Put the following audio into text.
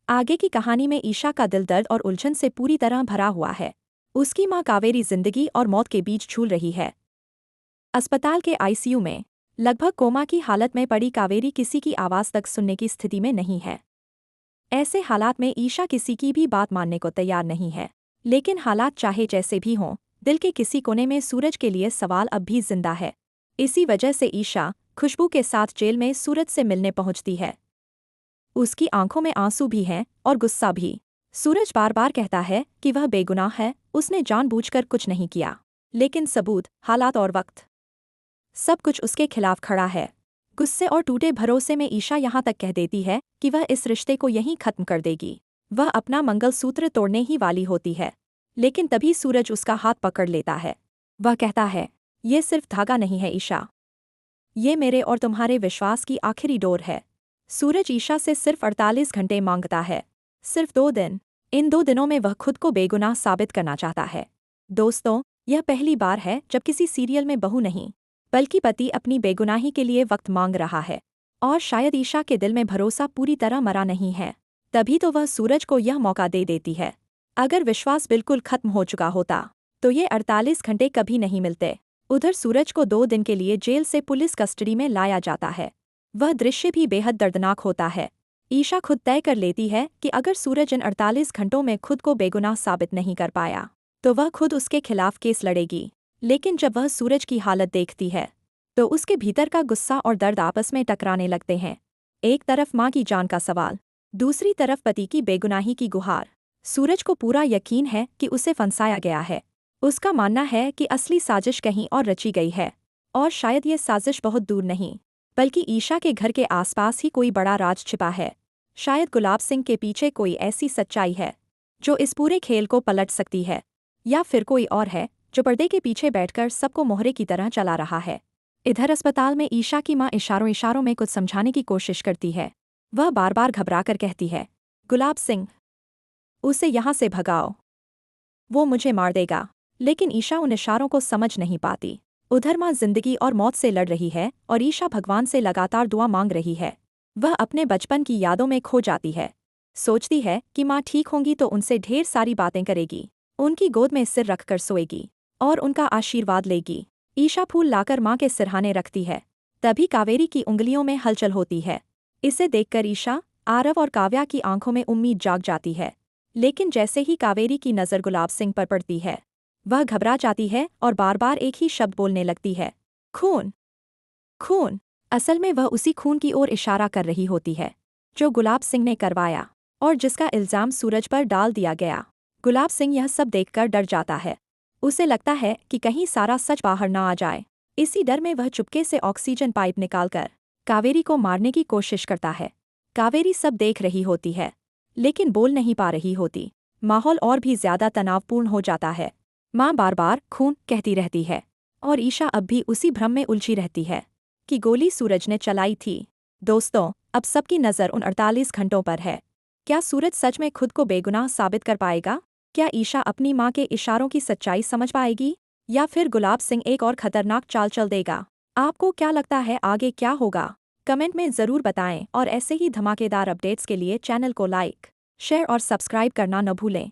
आगे की कहानी में ईशा का दिल दर्द और उलझन से पूरी तरह भरा हुआ है। उसकी मां कावेरी जिंदगी और मौत के बीच झूल रही है। अस्पताल के आईसीयू में लगभग कोमा की हालत में पड़ी कावेरी किसी की आवाज़ तक सुनने की स्थिति में नहीं है। ऐसे हालात में ईशा किसी की भी बात मानने को तैयार नहीं है। लेकिन हालात चाहे जैसे भी हों, दिल के किसी कोने में सूरज के लिए सवाल अब भी जिंदा है। इसी वजह से ईशा खुशबू के साथ जेल में सूरज से मिलने पहुंचती है। उसकी आंखों में आंसू भी हैं और गुस्सा भी। सूरज बार बार कहता है कि वह बेगुनाह है, उसने जानबूझकर कुछ नहीं किया। लेकिन सबूत, हालात और वक्त, सब कुछ उसके खिलाफ खड़ा है। गुस्से और टूटे भरोसे में ईशा यहाँ तक कह देती है कि वह इस रिश्ते को यहीं खत्म कर देगी। वह अपना मंगलसूत्र तोड़ने ही वाली होती है। लेकिन तभी सूरज उसका हाथ पकड़ लेता है। वह कहता है, ये सिर्फ धागा नहीं है ईशा, ये मेरे और तुम्हारे विश्वास की आखिरी डोर है। सूरज ईशा से सिर्फ 48 घंटे मांगता है, सिर्फ 2 दिन। इन 2 दिनों में वह खुद को बेगुनाह साबित करना चाहता है। दोस्तों, यह पहली बार है जब किसी सीरियल में बहू नहीं, बल्कि पति अपनी बेगुनाही के लिए वक्त मांग रहा है। और शायद ईशा के दिल में भरोसा पूरी तरह मरा नहीं है, तभी तो वह सूरज को यह मौका दे देती है। अगर विश्वास बिल्कुल खत्म हो चुका होता, तो ये 48 घंटे कभी नहीं मिलते। उधर सूरज को 2 दिन के लिए जेल से पुलिस कस्टडी में लाया जाता है। वह दृश्य भी बेहद दर्दनाक होता है। ईशा खुद तय कर लेती है कि अगर सूरज इन 48 घंटों में खुद को बेगुनाह साबित नहीं कर पाया, तो वह खुद उसके खिलाफ केस लड़ेगी। लेकिन जब वह सूरज की हालत देखती है, तो उसके भीतर का गुस्सा और दर्द आपस में टकराने लगते हैं। एक तरफ माँ की जान का सवाल, दूसरी तरफ पति की बेगुनाही की गुहार। सूरज को पूरा यकीन है कि उसे फंसाया गया है। उसका मानना है कि असली साजिश कहीं और रची गई है। और शायद ये साजिश बहुत दूर नहीं, बल्कि ईशा के घर के आसपास ही कोई बड़ा राज छिपा है। शायद गुलाब सिंह के पीछे कोई ऐसी सच्चाई है जो इस पूरे खेल को पलट सकती है। या फिर कोई और है जो पर्दे के पीछे बैठकर सबको मोहरे की तरह चला रहा है। इधर अस्पताल में ईशा की मां इशारों इशारों में कुछ समझाने की कोशिश करती है। वह बार बार घबराकर कहती है, गुलाब सिंह, उसे यहाँ से भगाओ, वो मुझे मार देगा। लेकिन ईशा उन इशारों को समझ नहीं पाती। उधर माँ जिंदगी और मौत से लड़ रही है और ईशा भगवान से लगातार दुआ मांग रही है। वह अपने बचपन की यादों में खो जाती है। सोचती है कि माँ ठीक होंगी तो उनसे ढेर सारी बातें करेगी, उनकी गोद में सिर रखकर सोएगी और उनका आशीर्वाद लेगी। ईशा फूल लाकर माँ के सिरहाने रखती है। तभी कावेरी की उंगलियों में हलचल होती है। इसे देखकर ईशा, आरव और काव्या की आंखों में उम्मीद जाग जाती है। लेकिन जैसे ही कावेरी की नज़र गुलाब सिंह पर पड़ती है, वह घबरा जाती है और बार बार एक ही शब्द बोलने लगती है, खून, खून। असल में वह उसी खून की ओर इशारा कर रही होती है जो गुलाब सिंह ने करवाया और जिसका इल्जाम सूरज पर डाल दिया गया। गुलाब सिंह यह सब देखकर डर जाता है। उसे लगता है कि कहीं सारा सच बाहर ना आ जाए। इसी डर में वह चुपके से ऑक्सीजन पाइप निकालकर कावेरी को मारने की कोशिश करता है। कावेरी सब देख रही होती है, लेकिन बोल नहीं पा रही होती। माहौल और भी ज्यादा तनावपूर्ण हो जाता है। माँ बार बार खून कहती रहती है और ईशा अब भी उसी भ्रम में उलझी रहती है कि गोली सूरज ने चलाई थी। दोस्तों, अब सबकी नज़र उन 48 घंटों पर है। क्या सूरज सच में खुद को बेगुनाह साबित कर पाएगा? क्या ईशा अपनी माँ के इशारों की सच्चाई समझ पाएगी? या फिर गुलाब सिंह एक और खतरनाक चाल चल देगा? आपको क्या लगता है आगे क्या होगा? कमेंट में ज़रूर बताएं और ऐसे ही धमाकेदार अपडेट्स के लिए चैनल को लाइक, शेयर और सब्सक्राइब करना न भूलें।